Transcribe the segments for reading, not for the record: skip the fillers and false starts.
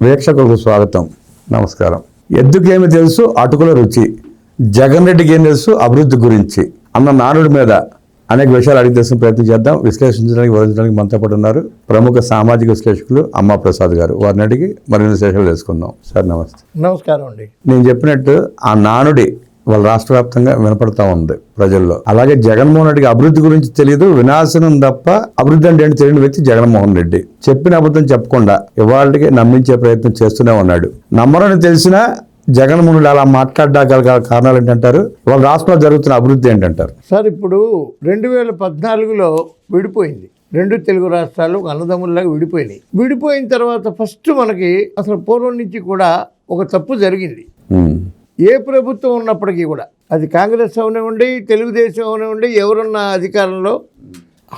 ప్రేక్షకులకు స్వాగతం, నమస్కారం. ఎద్దుకేమి తెలుసు అటుకుల రుచి, జగన్ రెడ్డికి ఏం తెలుసు అభివృద్ధి గురించి అన్న నానుడి మీద అనేక విషయాలు అడిగి తెలుసుకునే ప్రయత్నం చేద్దాం. విశ్లేషించడానికి వివరించడానికి మనతో పాటు ఉన్నారు ప్రముఖ సామాజిక విశ్లేషకులు అమ్మా ప్రసాద్ గారు. వారిని అడిగి మరిన్ని విశేషాలు తెలుసుకుందాం. సార్ నమస్తే. నమస్కారం అండి. నేను చెప్పినట్టు ఆ నానుడి వాళ్ళ రాష్ట్ర వ్యాప్తంగా వినపడతా ఉంది ప్రజల్లో. అలాగే జగన్మోహన్ రెడ్డికి అభివృద్ధి గురించి తెలియదు, వినాశనం తప్ప అభివృద్ధి అంటే ఏంటి తెలియని వ్యక్తి జగన్మోహన్ రెడ్డి. చెప్పిన అబద్ధం చెప్పకుండా ఇవాళకి నమ్మించే ప్రయత్నం చేస్తూనే ఉన్నాడు. నమ్మరని తెలిసినా జగన్మోహన్ రెడ్డి అలా మాట్లాడగల కారణాలు ఏంటంటారు? వాళ్ళ రాష్ట్రంలో జరుగుతున్న అభివృద్ధి ఏంటంటారు? సార్, ఇప్పుడు 2014లో విడిపోయింది. రెండు తెలుగు రాష్ట్రాలు అన్నదమ్ముల్లాగా విడిపోయినాయి. విడిపోయిన తర్వాత ఫస్ట్ మనకి అసలు పూర్వం నుంచి కూడా ఒక తప్పు జరిగింది. ఏ ప్రభుత్వం ఉన్నప్పటికీ కూడా, అది కాంగ్రెస్ అవనివ్వండి, తెలుగుదేశం అవనివ్వండి, ఎవరున్న అధికారంలో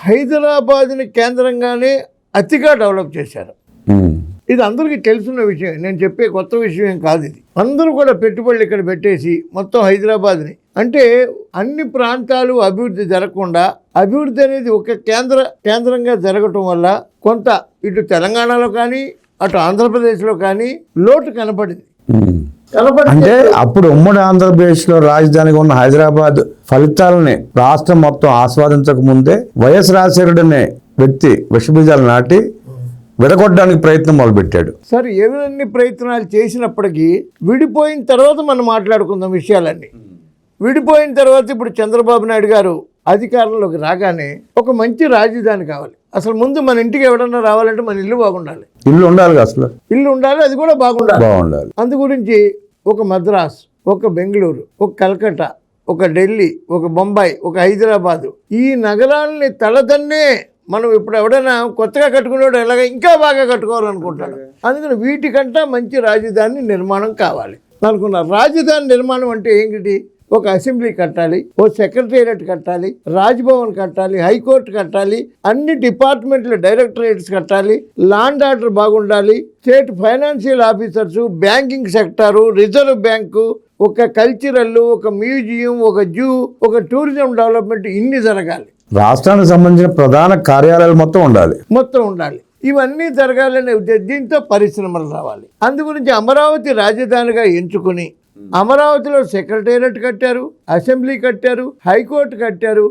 హైదరాబాద్ని కేంద్రంగానే అతిగా డెవలప్ చేశారు. ఇది అందరికీ తెలుసున్న విషయం, నేను చెప్పే కొత్త విషయం ఏం కాదు. ఇది అందరూ కూడా పెట్టుబడులు ఇక్కడ పెట్టేసి మొత్తం హైదరాబాద్ని, అంటే అన్ని ప్రాంతాలు అభివృద్ధి జరగకుండా అభివృద్ధి అనేది ఒక కేంద్రంగా జరగటం వల్ల కొంత ఇటు తెలంగాణలో కానీ అటు ఆంధ్రప్రదేశ్లో కానీ లోటు కనపడింది. అంటే అప్పుడు ఉమ్మడి ఆంధ్రప్రదేశ్ లో రాజధానిగా ఉన్న హైదరాబాద్ ఫలితాలని రాష్ట్రం మొత్తం ఆస్వాదించక ముందే వైఎస్ రాజశేఖరుడు అనే వ్యక్తి విషబీజాలు నాటి విడగొట్టడానికి ప్రయత్నం మొదలుపెట్టాడు. సరే, ఎవరన్ని ప్రయత్నాలు చేసినప్పటికీ విడిపోయిన తర్వాత మనం మాట్లాడుకుందాం విషయాలన్నీ. విడిపోయిన తర్వాత ఇప్పుడు చంద్రబాబు నాయుడు గారు అధికారంలోకి రాగానే ఒక మంచి రాజధాని కావాలి. అసలు ముందు మన ఇంటికి ఎవడన్నా రావాలంటే మన ఇల్లు బాగుండాలి. ఇల్లు ఉండాలి, అసలు ఇల్లు ఉండాలి, అది కూడా బాగుండాలి. అందు గురించి ఒక మద్రాస్, ఒక బెంగళూరు, ఒక కలకత్తా, ఒక ఢిల్లీ, ఒక బొంబాయి, ఒక హైదరాబాదు, ఈ నగరాలని తలదన్నే మనం ఇప్పుడు ఎవడైనా కొత్తగా కట్టుకునేవాడు ఎలాగ ఇంకా బాగా కట్టుకోవాలనుకుంటాడు. అందుకని వీటికంటే మంచి రాజధాని నిర్మాణం కావాలి అనుకున్నారు. రాజధాని నిర్మాణం అంటే ఏంటి? ఒక అసెంబ్లీ కట్టాలి, ఓ సెక్రటేరియట్ కట్టాలి, రాజ్భవన్ కట్టాలి, హైకోర్టు కట్టాలి, అన్ని డిపార్ట్మెంట్ల డైరెక్టరేట్స్ కట్టాలి, లాండ్ ఆర్డర్ బాగుండాలి, state financial officers, banking sector, reserve bank, ఒక కల్చరల్, ఒక మ్యూజియం, ఒక జూ, ఒక టూరిజం డెవలప్మెంట్, ఇన్ని జరగాలి. రాష్ట్రానికి సంబంధించిన ప్రధాన కార్యాలయాలు మొత్తం ఉండాలి. ఇవన్నీ జరగాలనే ఉద్దేశం. దీంతో పరిశ్రమలు రావాలి. అందుగురించి అమరావతి రాజధానిగా ఎంచుకుని అమరావతిలో సెక్రటేరియట్ కట్టారు, అసెంబ్లీ కట్టారు, హైకోర్టు కట్టారు.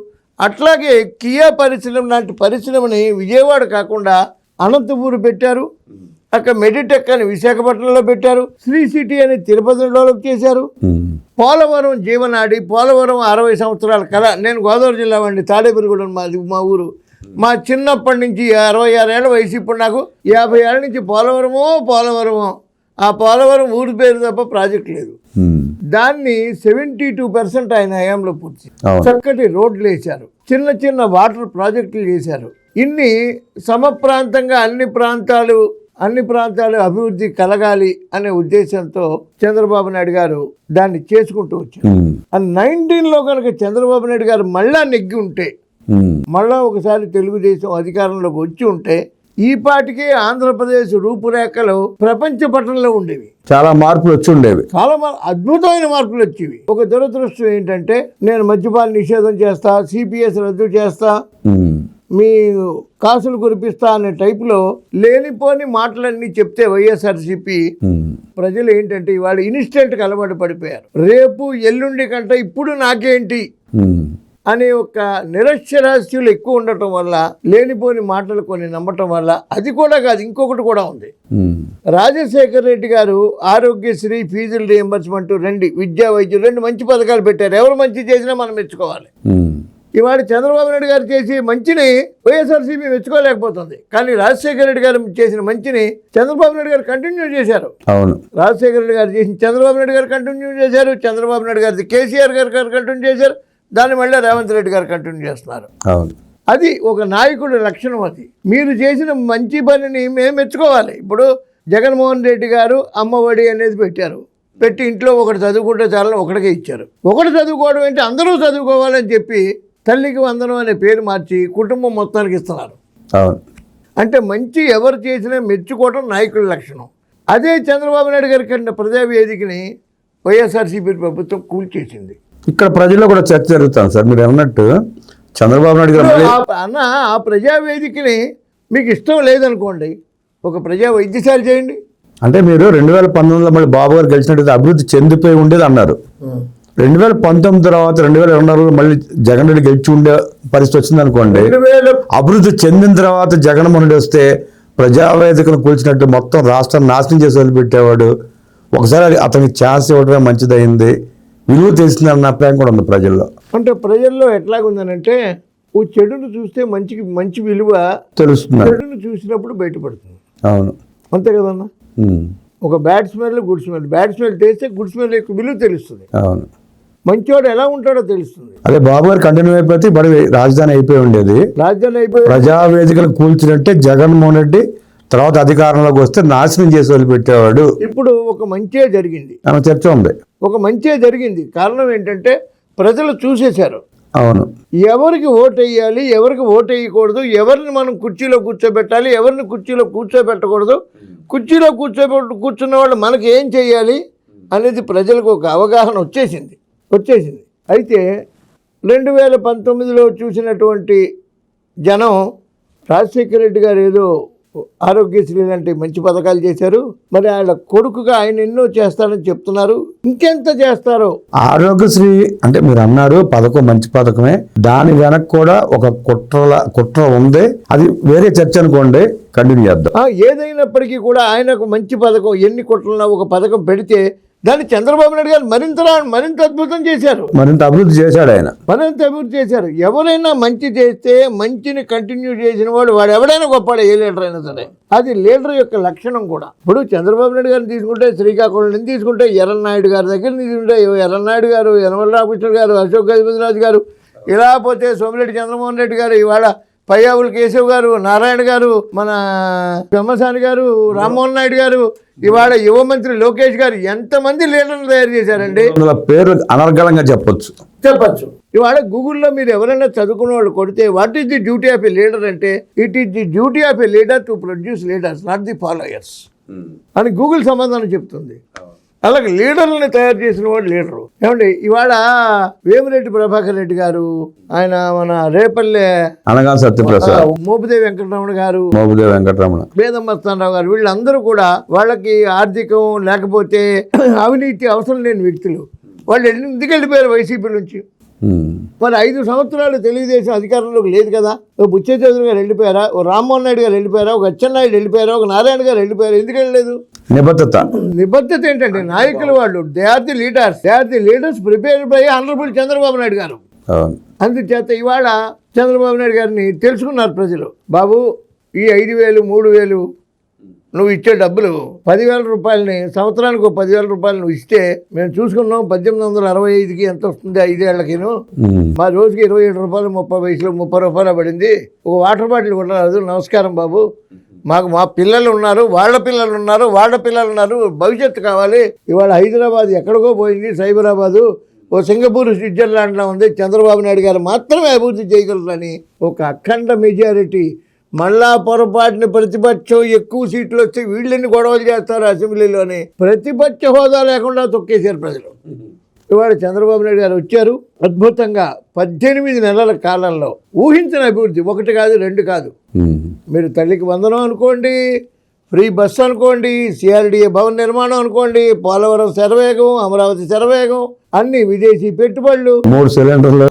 అట్లాగే కియా పరిశ్రమ లాంటి పరిశ్రమని విజయవాడ కాకుండా అనంతపూర్ పెట్టారు. అక్కడ మెడిటెక్ అని విశాఖపట్నంలో పెట్టారు. శ్రీ సిటీ అని తిరుపతిలో డెవలప్ చేశారు. పోలవరం జీవనాడి, పోలవరం 60 సంవత్సరాల కళ. నేను గోదావరి జిల్లా వాడిని, తాడేపల్లిగూడెం మా ఊరు. మా చిన్నప్పటి నుంచి 66 ఏళ్ళ వయసు, ఇప్పుడు నాకు 50 ఏళ్ళ నుంచి పోలవరమో. ఆ పోలవరం ఊరి పేరు తప్ప ప్రాజెక్ట్ లేదు. దాన్ని 72% ఆయన హయాంలో పూర్తి. చక్కటి రోడ్లు వేశారు, చిన్న చిన్న వాటర్ ప్రాజెక్టులు చేశారు. ఇన్ని సమప్రాంతంగా అన్ని ప్రాంతాలు అభివృద్ధి కలగాలి అనే ఉద్దేశంతో చంద్రబాబు నాయుడు గారు దాన్ని చేసుకుంటూ వచ్చారు. 19లో కనుక చంద్రబాబు నాయుడు గారు మళ్ళా నెగ్గి ఉంటే, మళ్ళా ఒకసారి తెలుగుదేశం అధికారంలోకి వచ్చి ఉంటే, ఈ పాటికే ఆంధ్రప్రదేశ్ రూపురేఖలు ప్రపంచ పటంలో ఉండేవి. చాలా మార్పులు వచ్చి ఉండేవి, చాలా అద్భుతమైన మార్పులు వచ్చేవి. ఒక దురదృష్టం ఏంటంటే, నేను మద్యపాన నిషేధం చేస్తా, సిపిఎస్ రద్దు చేస్తా, మీ కాసులు కురిపిస్తా అనే టైపులో లేనిపోని మాటలన్నీ చెప్తే వైఎస్ఆర్సీపీ ప్రజలు ఏంటంటే ఇవాళ ఇన్స్టెంట్గా అలవాటు పడిపోయారు. రేపు ఎల్లుండి కంటే ఇప్పుడు నాకేంటి అనే ఒక నిరక్షరాస్యులు ఎక్కువ ఉండటం వల్ల, లేనిపోని మాటలు కొన్ని నమ్మటం వల్ల, అది కూడా కాదు ఇంకొకటి కూడా ఉంది. రాజశేఖర రెడ్డి గారు ఆరోగ్యశ్రీ, ఫీజుల రీఎంబర్స్మెంట్, విద్యా వైద్యం, 2 మంచి పథకాలు పెట్టారు. ఎవరు మంచి చేసినా మనం మెచ్చుకోవాలి. ఇవాళ చంద్రబాబు నాయుడు గారు చేసే మంచిని వైఎస్ఆర్సీపీ మెచ్చుకోలేకపోతుంది. కానీ రాజశేఖర రెడ్డి గారు చేసిన మంచిని చంద్రబాబు నాయుడు గారు కంటిన్యూ చేశారు. రాజశేఖర రెడ్డి గారు చేసిన చంద్రబాబు నాయుడు గారు కంటిన్యూ చేశారు. చంద్రబాబు నాయుడు గారి కేసీఆర్ గారు కంటిన్యూ చేశారు. దాన్ని మళ్ళీ రేవంత్ రెడ్డి గారు కంటిన్యూ చేస్తున్నారు. అది ఒక నాయకుడి లక్షణం. అది మీరు చేసిన మంచి పనిని మేము మెచ్చుకోవాలి. ఇప్పుడు జగన్మోహన్ రెడ్డి గారు అమ్మఒడి అనేది పెట్టి ఇంట్లో ఒకటి చదువుకుంటే చాలని ఒకటికే ఇచ్చారు. ఒకటి చదువుకోవడం ఏంటి, అందరూ చదువుకోవాలని చెప్పి తల్లికి వందనం అనే పేరు మార్చి కుటుంబం మొత్తానికి ఇస్తున్నారు. అంటే మంచి ఎవరు చేసినా మెచ్చుకోవడం నాయకుడి లక్షణం. అదే చంద్రబాబు నాయుడు గారి కన్నా ప్రజావేదికని వైఎస్ఆర్సీపీ ప్రభుత్వం కూల్చేసింది. ఇక్కడ ప్రజల్లో కూడా చర్చ జరుగుతాను సార్. మీరు ఏమన్నట్టు చంద్రబాబు నాయుడు గారు ఆ ప్రజావేదికని మీకు ఇష్టం లేదనుకోండి, ఒక ప్రజా వైద్యశాల చేయండి, అంటే మీరు 2019లో మళ్ళీ బాబు గారు గెలిచినట్టు అభివృద్ధి చెందిపోయి ఉండేది అన్నారు. 2019 తర్వాత 2024లో మళ్ళీ జగన్ రెడ్డి గెలిచి ఉండే పరిస్థితి వచ్చింది అనుకోండి. అభివృద్ధి చెందిన తర్వాత జగన్మోహన్ రెడ్డి వస్తే ప్రజావేదికను కూల్చినట్టు మొత్తం రాష్ట్రాన్ని నాశనం చేసి వదిలిపెట్టేవాడు. ఒకసారి అతనికి ఛాన్స్ ఇవ్వడమే మంచిదైంది, విలువ తెలిసిందన్న అభిప్రాయం కూడా ఉంది ప్రజల్లో. అంటే ప్రజల్లో ఎట్లాగుందనంటే ఓ చెడును చూస్తే మంచి విలువ తెలుస్తుంది, చెడును చూసినప్పుడు బయటపడుతుంది. అవును, అంతే కదన్నా. ఒక bad smell good smell, bad smell చేస్తే గుడ్ స్మెల్ యొక్క విలువ తెలుస్తుంది. అవును, మంచివాడు ఎలా ఉంటాడో తెలుస్తుంది. అదే బాబు గారు కంటిన్యూ అయిపోతే బడి రాజధాని అయిపోయి ఉండేది. రాజధాని అయిపోయి ప్రజావేదికలు కూల్చినట్టే జగన్మోహన్ రెడ్డి తర్వాత అధికారంలోకి వస్తే నాశనం చేసి వదిలిపెట్టేవాడు. ఇప్పుడు ఒక మంచే జరిగింది ఆమె చర్చ ఉంది. ఒక మంచే జరిగింది. కారణం ఏంటంటే ప్రజలు చూసేశారు. అవును, ఎవరికి ఓటు వేయాలి, ఎవరికి ఓటు వేయకూడదు, ఎవరిని మనం కుర్చీలో కూర్చోబెట్టాలి, ఎవరిని కుర్చీలో కూర్చోబెట్టకూడదు, కుర్చీలో కూర్చున్న వాళ్ళు మనకి ఏం చేయాలి అనేది ప్రజలకు ఒక అవగాహన వచ్చేసింది. అయితే 2019లో చూసినటువంటి జనం రాజశేఖర రెడ్డి గారు ఏదో ఆరోగ్యశ్రీ లాంటి మంచి పథకాలు చేశారు, మరి వాళ్ళ కొడుకుగా ఆయన ఎన్నో చేస్తారని చెప్తున్నారు. ఇంకెంత చేస్తారో. ఆరోగ్యశ్రీ అంటే మీరు అన్నారు పథకం మంచి పథకమే, దాని వెనక కూడా ఒక కుట్ర ఉంది. అది వేరే చర్చ అనుకోండి, కంటిన్యూ చేద్దాం. ఏదైనప్పటికీ కూడా ఆయనకు మంచి పథకం, ఎన్ని కుట్రలో ఒక పథకం పెడితే దాన్ని చంద్రబాబు నాయుడు గారు మరింత అద్భుతం చేశారు, మరింత అభివృద్ధి చేశాడు. ఆయన మరింత అభివృద్ధి చేశారు. ఎవరైనా మంచి చేస్తే మంచిని కంటిన్యూ చేసిన వాడు ఎవడైనా గొప్పవాడు, ఏ లీడర్ అయినా సరే. అది లీడర్ యొక్క లక్షణం కూడా. ఇప్పుడు చంద్రబాబు నాయుడు గారిని తీసుకుంటే, శ్రీకాకుళం తీసుకుంటే, ఎర్రన్నాయుడు గారి దగ్గర తీసుకుంటే, ఎర్రన్నాయుడు గారు, యనమల రామకృష్ణ గారు, అశోక్ గజపతిరాజు గారు, ఇలా పోతే సోమిరెడ్డి చంద్రమోహన్ రెడ్డి గారు, ఇవాళ పయ్యావుల కేశవ్ గారు, నారాయణ గారు, మన బ్రహ్మసాని గారు, రామ్మోహన్ నాయుడు గారు, ఇవాళ యువ మంత్రి లోకేష్ గారు, ఎంతమంది లీడర్లు తయారు చేశారండి. పేరు అనర్గళంగా చెప్పొచ్చు. ఇవాళ గూగుల్లో మీరు ఎవరైనా చదువుకున్న వాళ్ళు కొడితే what is the duty of a leader అంటే, it is the duty of a leader to produce leaders, not the followers అని గూగుల్ సమాధానం చెప్తుంది. అలాగే లీడర్లని తయారు చేసిన వాడు లీడరు. ఏమండి ఇవాళ వేమిరెడ్డి ప్రభాకర్ రెడ్డి గారు, ఆయన మన రేపల్లె అనగా సత్యప్రసాద్, మోపుదేవి వెంకటరమణ గారు, వేదమస్తానరావు గారు, వీళ్ళందరూ కూడా వాళ్ళకి ఆర్థికం లేకపోతే అవినీతి అవసరం లేని వ్యక్తులు. వాళ్ళు ఎందుకు వెళ్ళిపోయారు వైసీపీ నుంచి? మరి 5 సంవత్సరాలు తెలుగుదేశం అధికారంలోకి లేదు కదా. ఓ బుచ్చే చౌదరి గారు వెళ్ళిపోయారా, ఓ రామ్మోహన్ నాయుడు గారు వెళ్ళిపోయారా, ఒక అచ్చెన్నాయుడు వెళ్ళిపోయారా, ఒక నారాయణ గారు వెళ్ళిపోయారు. ఎందుకు వెళ్ళలేదు? నిబద్ధత ఏంటంటే నాయకులు వాళ్ళు, they are the leaders prepared by honourable Chandrababu Naidu గారు. అందుచేత ఇవాళ చంద్రబాబు నాయుడు గారిని తెలుసుకున్నారు ప్రజలు. బాబు ఈ 5,000 3,000 నువ్వు ఇచ్చే డబ్బులు 10,000 రూపాయలని, సంవత్సరానికి 10,000 రూపాయలు నువ్వు ఇస్తే మేము చూసుకున్నాం 1865కి ఎంత వస్తుంది 5 ఏళ్లకిను, మా రోజుకి 27 రూపాయలు 30 పైసలు 30 రూపాయలు పడింది. ఒక వాటర్ బాటిల్ కూడా రాదు. నమస్కారం బాబు, మాకు మా పిల్లలు ఉన్నారు, వాళ్ళ పిల్లలు ఉన్నారు, భవిష్యత్తు కావాలి. ఇవాళ హైదరాబాద్ ఎక్కడికో పోయింది, సైబరాబాదు ఓ సింగపూర్ స్విట్జర్లాండ్లో ఉంది. చంద్రబాబు నాయుడు గారు మాత్రమే అభివృద్ధి చేయగలరని ఒక అఖండ మెజారిటీ. మళ్ళా పొరపాటున ప్రతిపక్షం ఎక్కువ సీట్లు వస్తే వీళ్ళని గొడవలు చేస్తారు అసెంబ్లీలోని, ప్రతిపక్ష హోదా లేకుండా తొక్కేశారు ప్రజలు. ఇవాళ చంద్రబాబు నాయుడు గారు వచ్చారు, అద్భుతంగా 18 నెలల కాలంలో ఊహించిన అభివృద్ధి, 1 కాదు 2 కాదు. మీరు తల్లికి వందనం అనుకోండి, ఫ్రీ బస్సు అనుకోండి, సిఆర్డీఏ భవన నిర్మాణం అనుకోండి, పోలవరం శరవేగం, అమరావతి శరవేగం, అన్ని విదేశీ పెట్టుబడులు, 3 సిలిండర్లు.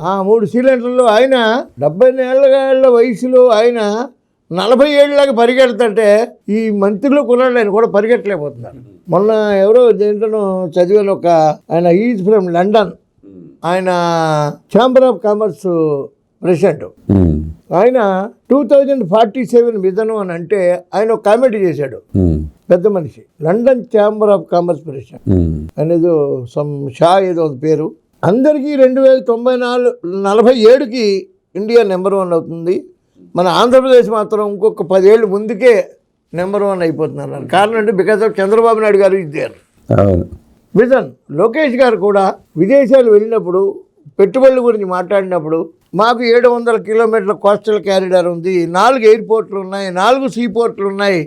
ఆయన 70 ఏళ్ల వయసులో ఆయన 40 ఏళ్ళకి పరిగెడుతుంటే ఈ మంత్రులు కులాళ్ళు ఆయన కూడా పరిగెట్టలేకపోతున్నారు. మొన్న ఎవరో దేంట్లో చదివాను, ఒక ఆయన ఈజ్ ఫ్రమ్ లండన్, ఆయన ఛాంబర్ ఆఫ్ కామర్స్ ప్రెసిడెంట్. ఆయన 2047 విధానం అని అంటే ఆయన ఒక కామెంట్ చేశాడు. పెద్ద మనిషి, London chamber of commerce president, అనేది షా ఏదో పేరు. అందరికీ 2047కి ఇండియా నెంబర్ 1 అవుతుంది. మన ఆంధ్రప్రదేశ్ మాత్రం ఇంకొక 10 ఏళ్ళు ముందుకే నెంబర్ 1 అయిపోతున్నారు. కారణం అంటే బికాస్ ఆఫ్ చంద్రబాబు నాయుడు గారు ఇద్దరు విజన్. లోకేష్ గారు కూడా విదేశాలు వెళ్ళినప్పుడు పెట్టుబడుల గురించి మాట్లాడినప్పుడు, మాకు 700 కిలోమీటర్ల కోస్టల్ క్యారిడార్ ఉంది, 4 ఎయిర్పోర్ట్లు ఉన్నాయి, 4 సీ పోర్ట్లు ఉన్నాయి,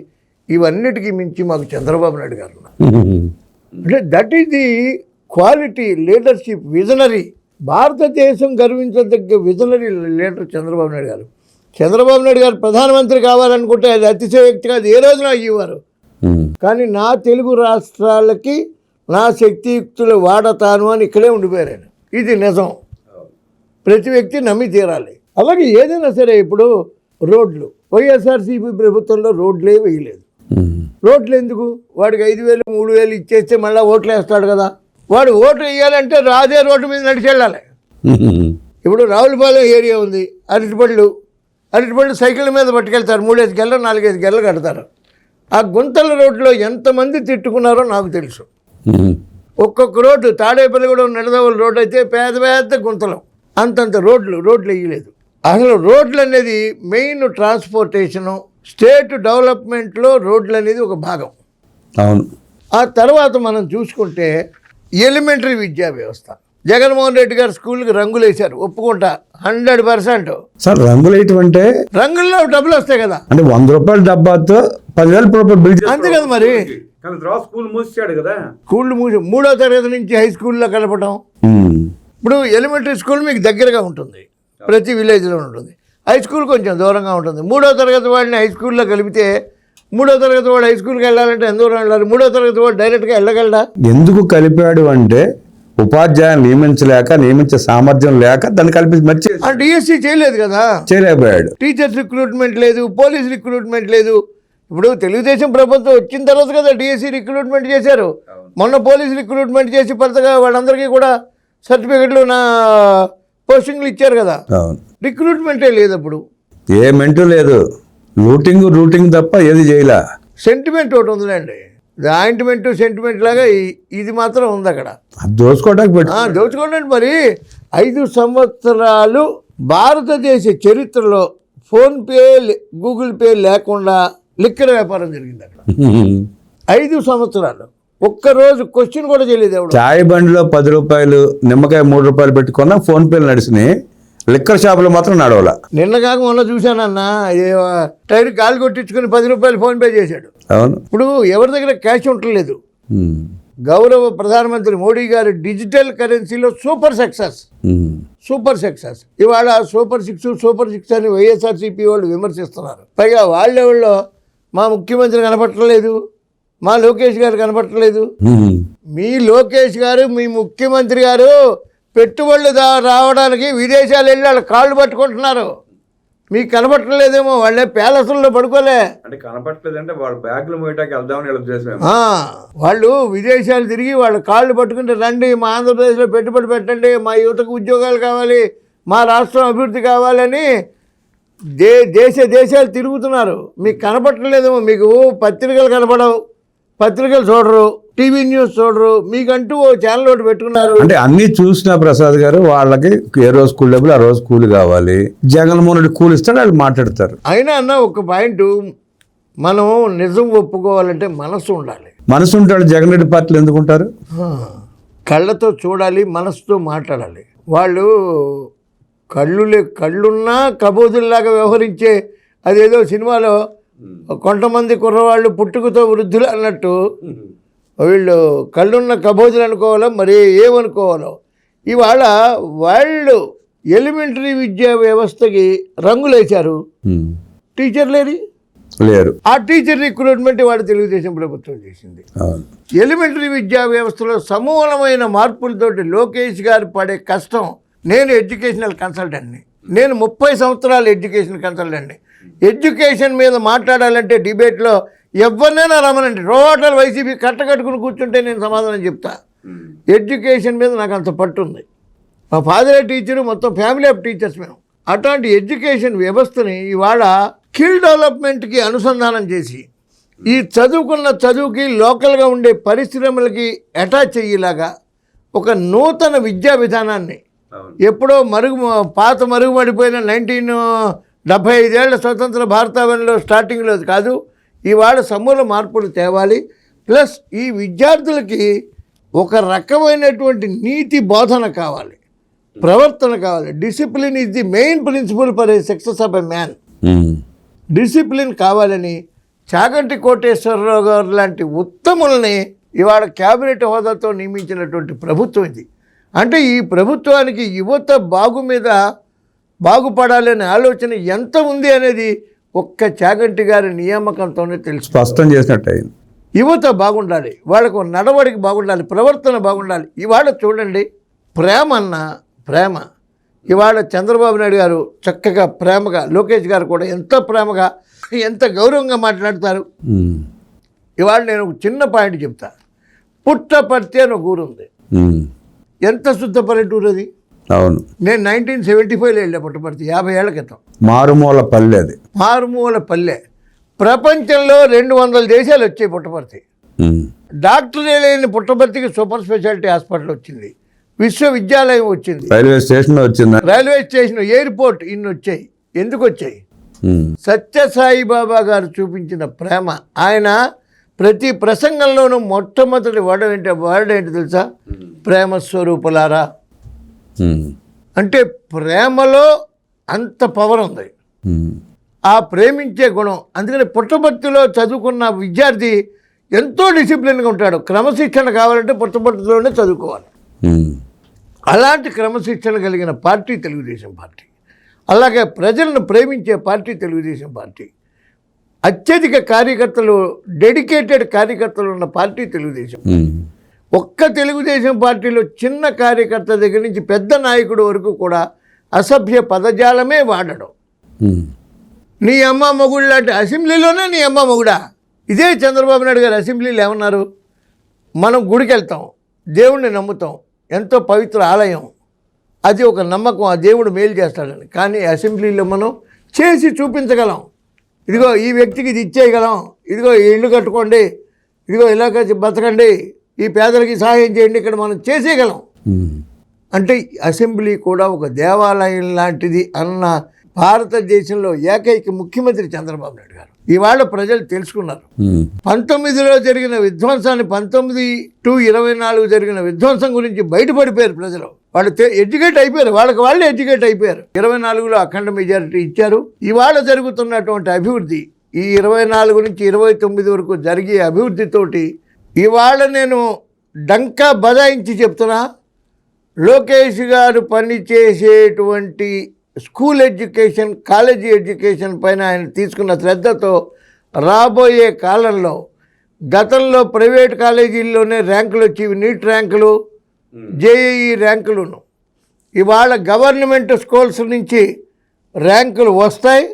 ఇవన్నిటికీ మించి మాకు చంద్రబాబు నాయుడు గారు ఉన్నారు. అంటే that is the quality leadership, visionary. భారతదేశం గర్వించదగ్గ విజనరీ లీడర్ చంద్రబాబు నాయుడు గారు. చంద్రబాబు నాయుడు గారు ప్రధానమంత్రి కావాలనుకుంటే అది అతిశయోక్తి కాదు, ఏ రోజున అయ్యేవారు. కానీ నా తెలుగు రాష్ట్రాలకి నా శక్తియుక్తులు వాడతాను అని ఇక్కడే ఉండిపోయారు ఆయన. ఇది నిజం, ప్రతి వ్యక్తి నమ్మి తీరాలి. అలాగే ఏదైనా సరే ఇప్పుడు రోడ్లు, వైఎస్ఆర్సీపీ ప్రభుత్వంలో రోడ్లే వేయలేదు. రోడ్లు ఎందుకు? వాడికి 5,000 3,000 ఇచ్చేస్తే మళ్ళీ ఓట్లు వేస్తాడు కదా. వాడు ఓట్లు వేయాలంటే అదే రోడ్డు మీద నడిచి వెళ్ళాలి. ఇప్పుడు రావులపాలెం ఏరియా ఉంది, అరటిపళ్ళు సైకిల్ మీద పట్టుకెళ్తారు, 3-5 గెలలు 4-5 గెలలు కడతారు. ఆ గుంతల రోడ్లో ఎంతమంది తిట్టుకున్నారో నాకు తెలుసు. ఒక్కొక్క రోడ్డు, తాడేపల్లిగూడెం నిడదవోలు రోడ్డు అయితే పెద్ద పెద్ద గుంతలు, అంతంత రోడ్లు వేయలేదు. అసలు రోడ్లు అనేది మెయిన్ ట్రాన్స్పోర్టేషను, స్టేట్ డెవలప్మెంట్లో రోడ్లు అనేది ఒక భాగం. అవును. ఆ తర్వాత మనం చూసుకుంటే ఎలిమెంటరీ విద్యా వ్యవస్థ, జగన్మోహన్ రెడ్డి గారు స్కూల్కి రంగులు వేశారు, ఒప్పుకుంటా 100%. సార్ రంగులు వేయటం అంటే రంగుల్లో డబ్బులు వస్తాయి కదా, అంటే 100 రూపాయల డబ్బాతో 10,000 రూపాయలు బిల్ అంతే కదా. మరి స్కూల్ మూసాడు కదా, స్కూళ్ళు మూసి 3వ తరగతి నుంచి హై స్కూల్లో కలపడం. ఇప్పుడు ఎలిమెంటరీ స్కూల్ మీకు దగ్గరగా ఉంటుంది, ప్రతి విలేజ్లో ఉంటుంది. హై స్కూల్ కొంచెం దూరంగా ఉంటుంది. 3వ తరగతి వాడిని హై స్కూల్లో కలిపితే 3వ తరగతి వాడు హై స్కూల్కి వెళ్ళాలంటే ఎంత దూరం వెళ్ళాలి? 3వ తరగతి వాడు డైరెక్ట్గా వెళ్ళగలడా? ఎందుకు కలిపాడు అంటే ఉపాధ్యాయులు నియమించే సామర్థ్యం లేక దాన్ని కల్పించి మర్చి డిఎస్సి చేయలేదు కదా, చేయలేకపోయాడు. టీచర్స్ రిక్రూట్మెంట్ లేదు, పోలీస్ రిక్రూట్మెంట్ లేదు. ఇప్పుడు తెలుగుదేశం ప్రభుత్వం వచ్చిన తర్వాత కదా డిఎస్సి రిక్రూట్మెంట్ చేశారు. మొన్న పోలీస్ రిక్రూట్మెంట్ చేసి పెద్దగా వాళ్ళందరికీ కూడా సర్టిఫికెట్లు నా పోస్టింగ్లు ఇచ్చారు కదా. రిక్రూట్మెంటే లేదు. అప్పుడు ఏ మెంటూ లేదు, రూటింగ్ తప్ప ఏది చేయలే. సెంటిమెంట్ ఒకటి ఉందిలేండి, ఆయింట్మెంట్ సెంటిమెంట్ లాగా ఇది మాత్రం ఉంది అక్కడ. దోచుకోవడానికి మరి 5 సంవత్సరాలు భారతదేశ చరిత్రలో ఫోన్పే గూగుల్ పే లేకుండా లిక్కర్ వ్యాపారం జరిగింది అక్కడ. 5 సంవత్సరాలు ఒక్కరోజు క్వశ్చన్ కూడా చేయలేదు ఎవడు. చాయ్ బండిలో 10 రూపాయలు, నిమ్మకాయ 3 రూపాయలు పెట్టుకున్నా ఫోన్ పేలు నడిచినాయి, లిక్కర్ షాపులో మాత్రం నడవల. నిన్న కాక మొన్న చూశానన్న, టైర్ గాలి కొట్టించుకుని 10 రూపాయలు ఫోన్ పే చేశాడు. అవును. ఇప్పుడు ఎవరి దగ్గర క్యాష్ ఉండలేదు. గౌరవ ప్రధానమంత్రి మోడీ గారు డిజిటల్ కరెన్సీలో సూపర్ సక్సెస్. ఇవాళ సూపర్ 6 అని వైఎస్ఆర్సీపీ వాళ్ళు విమర్శిస్తున్నారు. పైగా వాళ్ళెవళ్ళో మా ముఖ్యమంత్రి కనపట్టలేదు, మా లోకేష్ గారు కనపట్టలేదు. మీ లోకేష్ గారు, మీ ముఖ్యమంత్రి గారు పెట్టుబడులు రావడానికి విదేశాలు వెళ్ళి వాళ్ళు కాళ్ళు పట్టుకుంటున్నారు. మీకు కనపట్టలేదేమో, వాళ్ళే ప్యాలెస్లో పడుకోలే. అంటే కనపట్టలేదంటే వాళ్ళ బ్యాగులు మోయటానికి వెళ్దామని వాళ్ళు విదేశాలు తిరిగి వాళ్ళు కాళ్ళు పట్టుకుంటే రండి మా ఆంధ్రప్రదేశ్లో పెట్టుబడి పెట్టండి, మా యువతకు ఉద్యోగాలు కావాలి, మా రాష్ట్రం అభివృద్ధి కావాలని దేశాలు తిరుగుతున్నారు. మీకు కనపట్టలేదేమో, మీకు పత్రికలు కనపడవు, పత్రికలు చూడరు, టీవీ న్యూస్ చూడరు, మీకంటూ ఓ ఛానల్ ఒకటి పెట్టుకున్నారు. అంటే అన్ని చూసిన ప్రసాద్ గారు వాళ్ళకి ఏ రోజు కూలి డబ్బులు ఆ రోజు కూలి కావాలి, జగన్మోహన్ రెడ్డి కూలి ఇస్తాడు, వాళ్ళు మాట్లాడతారు. అయినా అన్న ఒక పాయింట్, మనం నిజం ఒప్పుకోవాలంటే మనసు ఉండాలి. మనసు ఉంటాడు. జగన్ రెడ్డి పార్టీలు ఎందుకుంటారు? కళ్ళతో చూడాలి, మనసుతో మాట్లాడాలి. వాళ్ళు కళ్ళున్నా కబోదుల్లాగా వ్యవహరించే, అదేదో సినిమాలో కొంతమంది కుర్రవాళ్ళు పుట్టుకతో వృద్ధులు అన్నట్టు వీళ్ళు కళ్ళున్న కబోదులు అనుకోవాలో మరి ఏమనుకోవాలో. ఇవాళ వాళ్ళు ఎలిమెంటరీ విద్యా వ్యవస్థకి రంగులేశారు, టీచర్ లేరు. ఆ టీచర్ రిక్రూట్మెంట్ వాడు తెలుగుదేశం ప్రభుత్వం చేసింది. ఎలిమెంటరీ విద్యా వ్యవస్థలో సమూలమైన మార్పులతోటి లోకేష్ గారు పడే కష్టం. నేను ఎడ్యుకేషనల్ కన్సల్టెంట్ని, నేను 30 సంవత్సరాలు ఎడ్యుకేషన్ కన్సల్టెంట్ని. ఎడ్యుకేషన్ మీద మాట్లాడాలంటే డిబేట్లో ఎవరినైనా రమ్మనండి, టోటల్ వైసీపీ కట్టుకుని కూర్చుంటే నేను సమాధానం చెప్తా. ఎడ్యుకేషన్ మీద నాకు అంత పట్టు ఉంది. మా ఫాదరే టీచరు, మొత్తం ఫ్యామిలీ ఆఫ్ టీచర్స్ మేము. అట్లాంటి ఎడ్యుకేషన్ వ్యవస్థని ఇవాళ స్కిల్ డెవలప్మెంట్కి అనుసంధానం చేసి ఈ చదువుకి లోకల్గా ఉండే పరిశ్రమలకి అటాచ్ అయ్యేలాగా ఒక నూతన విద్యా విధానాన్ని, ఎప్పుడో పాత మరుగుపడిపోయిన 1975 స్వతంత్ర భారతావనిలో స్టార్టింగ్లో కాదు, ఇవాళ సమూల మార్పులు తేవాలి. ప్లస్ ఈ విద్యార్థులకి ఒక రకమైనటువంటి నీతి బోధన కావాలి, ప్రవర్తన కావాలి. Discipline is the main principle for a success of a man. Discipline కావాలని చాగంటి కోటేశ్వరరావు గారు లాంటి ఉత్తముల్ని ఇవాళ క్యాబినెట్ హోదాతో నియమించినటువంటి ప్రభుత్వం ఇది. అంటే ఈ ప్రభుత్వానికి యువత బాగుపడాలనే ఆలోచన ఎంత ఉంది అనేది ఒక్క చాగంటి గారి నియామకంతోనే తెలుసు, స్పష్టం చేసినట్టు అయింది. యువత బాగుండాలి, వాళ్ళకు నడవడిక బాగుండాలి, ప్రవర్తన బాగుండాలి. ఇవాళ చూడండి, ప్రేమ అన్న ప్రేమ. ఇవాళ చంద్రబాబు నాయుడు గారు చక్కగా ప్రేమగా, లోకేష్ గారు కూడా ఎంత ప్రేమగా, ఎంత గౌరవంగా మాట్లాడతారు. ఇవాళ నేను ఒక చిన్న పాయింట్ చెప్తా. పుట్టపర్తి అని ఒక ఊరు ఉంది. ఎంత శుద్ధ పల్లెటూరు అది. అవును, నేను 1975లో వెళ్ళా పుట్టపర్తి, 50 ఏళ్ల క్రితం. మారుమూల పల్లె అది. మారుమూల పల్లె. ప్రపంచంలో 200 దేశాలు వచ్చాయి పుట్టపర్తి. డాక్టరే లేని పుట్టపర్తికి సూపర్ స్పెషాలిటీ హాస్పిటల్ వచ్చింది, విశ్వవిద్యాలయం వచ్చింది, రైల్వే స్టేషన్ వచ్చింది, రైల్వే స్టేషన్, ఎయిర్పోర్ట్, ఇన్ని వచ్చాయి. ఎందుకు వచ్చాయి? సత్యసాయి బాబా గారు చూపించిన ప్రేమ. ఆయన ప్రతి ప్రసంగంలోనూ మొట్టమొదటి వర్డ్ ఏంటి తెలుసా? ప్రేమ స్వరూపులారా. అంటే ప్రేమలో అంత పవర్ ఉంది, ఆ ప్రేమించే గుణం. అందుకని పుట్టపర్తిలో చదువుకున్న విద్యార్థి ఎంతో డిసిప్లిన్గా ఉంటాడు. క్రమశిక్షణ కావాలంటే పుట్టపర్తిలోనే చదువుకోవాలి. అలాంటి క్రమశిక్షణ కలిగిన పార్టీ తెలుగుదేశం పార్టీ. అలాగే ప్రజలను ప్రేమించే పార్టీ తెలుగుదేశం పార్టీ. అత్యధిక కార్యకర్తలు, డెడికేటెడ్ కార్యకర్తలు ఉన్న పార్టీ తెలుగుదేశం. ఒక్క తెలుగుదేశం పార్టీలో చిన్న కార్యకర్త దగ్గర నుంచి పెద్ద నాయకుడు వరకు కూడా అసభ్య పదజాలమే వాడడం. నీ అమ్మ మొగుడు లాంటి అసెంబ్లీలోనే నీ అమ్మ మొగుడా. ఇదే చంద్రబాబు నాయుడు గారు అసెంబ్లీలో ఏమన్నారు? మనం గుడికి వెళ్తాం, దేవుణ్ణి నమ్ముతాం, ఎంతో పవిత్ర ఆలయం, అది ఒక నమ్మకం, ఆ దేవుడు మేలు చేస్తాడని. కానీ అసెంబ్లీలో మనం చేసి చూపించగలం. ఇదిగో ఈ వ్యక్తికి ఇది ఇచ్చేయగలం, ఇదిగో ఈ ఇల్లు కట్టుకోండి, ఇదిగో ఇలాగ బతకండి, ఈ పేదలకి సహాయం చేయండి, ఇక్కడ మనం చేసేయగలం. అంటే అసెంబ్లీ కూడా ఒక దేవాలయం లాంటిది అన్న భారతదేశంలో ఏకైక ముఖ్యమంత్రి చంద్రబాబు నాయుడు గారు. ఇవాళ ప్రజలు తెలుసుకున్నారు. 19లో జరిగిన విధ్వంసాన్ని, 19 to 24 జరిగిన విధ్వంసం గురించి బయటపడిపోయారు ప్రజలు. వాళ్ళు ఎడ్యుకేట్ అయిపోయారు, వాళ్ళే ఎడ్యుకేట్ అయిపోయారు. 24లో అఖండ మెజారిటీ ఇచ్చారు. ఇవాళ జరుగుతున్నటువంటి అభివృద్ధి, ఈ 24 నుంచి 29 వరకు జరిగే అభివృద్ధితోటి ఇవాళ నేను డంకా బజాయించి చెప్తున్నా, లోకేష్ గారు పనిచేసేటువంటి స్కూల్ ఎడ్యుకేషన్, కాలేజీ ఎడ్యుకేషన్ పైన ఆయన తీసుకున్న శ్రద్ధతో రాబోయే కాలంలో, గతంలో ప్రైవేట్ కాలేజీల్లోనే ర్యాంకులు వచ్చేవి, నీట్ ర్యాంకులు, జేఈఈ ర్యాంకులను, ఇవాళ గవర్నమెంట్ స్కూల్స్ నుంచి ర్యాంకులు వస్తాయి.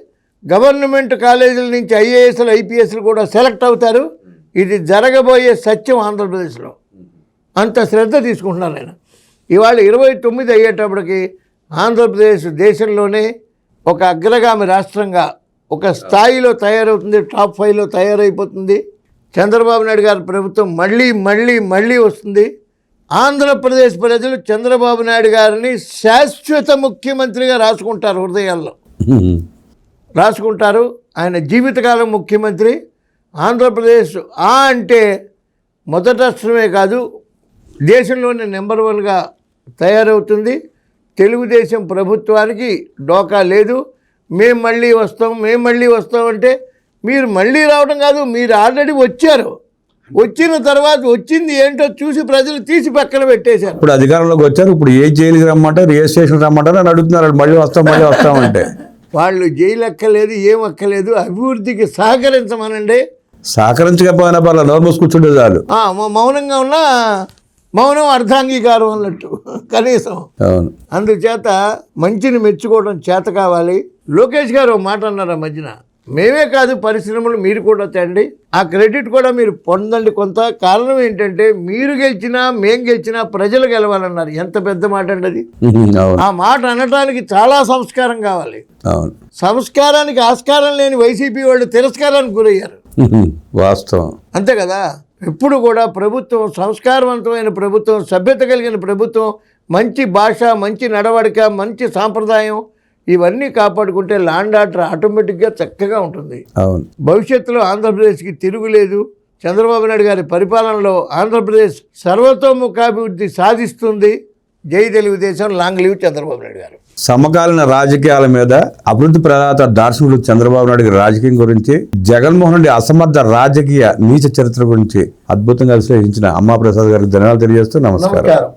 గవర్నమెంట్ కాలేజీల నుంచి ఐఏఎస్లు, ఐపీఎస్లు కూడా సెలెక్ట్ అవుతారు. ఇది జరగబోయే సత్యం ఆంధ్రప్రదేశ్లో. అంత శ్రద్ధ తీసుకుంటున్నారు ఆయన. ఇవాళ 29 అయ్యేటప్పటికి ఆంధ్రప్రదేశ్ దేశంలోనే ఒక అగ్రగామి రాష్ట్రంగా ఒక స్థాయిలో తయారవుతుంది, టాప్ 5లో తయారైపోతుంది. చంద్రబాబు నాయుడు గారి ప్రభుత్వం మళ్ళీ మళ్ళీ మళ్ళీ వస్తుంది. ఆంధ్రప్రదేశ్ ప్రజలు చంద్రబాబు నాయుడు గారిని శాశ్వత ముఖ్యమంత్రిగా రాసుకుంటారు, హృదయాల్లో రాసుకుంటారు. ఆయన జీవితకాలం ముఖ్యమంత్రి. ఆంధ్రప్రదేశ్ అంటే మొదటి రాష్ట్రమే కాదు, దేశంలోనే నెంబర్ 1గా తయారవుతుంది. తెలుగుదేశం ప్రభుత్వానికి డోకా లేదు. మేము మళ్ళీ వస్తాం అంటే మీరు మళ్ళీ రావడం కాదు, మీరు ఆల్రెడీ వచ్చారు. వచ్చిన తర్వాత వచ్చింది ఏంటో చూసి ప్రజలు తీసి పక్కన పెట్టేశారు. ఇప్పుడు అధికారంలోకి వచ్చారు, ఇప్పుడు ఏ జైలుకి రమ్మంటారు, ఏ స్టేషన్ రమ్మంటారు అని అడుగుతున్నారు. మళ్ళీ వస్తామంటే వాళ్ళు జైలు ఎక్కలేదు, ఏం ఎక్కలేదు, అభివృద్ధికి సహకరించమనండి. సహకరించకపోయినా పర్లేదు, నోరు మూసి కూర్చుంటే చాలు. మౌనంగా ఉన్నా మౌనం అర్ధాంగీకారం అన్నట్టు కనీసం. అవును. అందుచేత మంచిని మెచ్చుకోవడం చేత కావాలి. లోకేష్ గారు ఒక మాట అన్నారు ఆ మధ్యన, మేమే కాదు పరిశ్రమలు మీరు కూడా తేండి, ఆ క్రెడిట్ కూడా మీరు పొందండి కొంత. కారణం ఏంటంటే మీరు గెలిచినా మేం గెలిచినా ప్రజలు గెలవాలన్నారు. ఎంత పెద్ద మాట అండి అది. ఆ మాట అనడానికి చాలా సంస్కారం కావాలి. సంస్కారానికి ఆస్కారం లేని వైసీపీ వాళ్ళు తిరస్కారానికి గురయ్యారు. వాస్తవం, అంతే కదా. ఎప్పుడు కూడా ప్రభుత్వం సంస్కారవంతమైన ప్రభుత్వం, సభ్యత కలిగిన ప్రభుత్వం, మంచి భాష, మంచి నడవడిక, మంచి సాంప్రదాయం, ఇవన్నీ కాపాడుకుంటే ల్యాండ్ ఆర్డర్ ఆటోమేటిక్గా చక్కగా ఉంటుంది. భవిష్యత్తులో ఆంధ్రప్రదేశ్కి తిరుగులేదు. చంద్రబాబు నాయుడు గారి పరిపాలనలో ఆంధ్రప్రదేశ్ సర్వతోముఖాభివృద్ధి సాధిస్తుంది. జై తెలుగుదేశం, లాంగ్ లీవ్ చంద్రబాబు నాయుడు గారు. సమకాలీన రాజకీయాల మీద అభివృద్ధి ప్రదాత దార్శనికుడు చంద్రబాబు నాయుడు గారి రాజకీయం గురించి, జగన్మోహన్ రెడ్డి అసమర్థ రాజకీయ నీచ చరిత్ర గురించి అద్భుతంగా విశ్లేషించిన అమ్మా ప్రసాద్ గారికి ధన్యవాదాలు తెలియజేస్తూ నమస్కారం.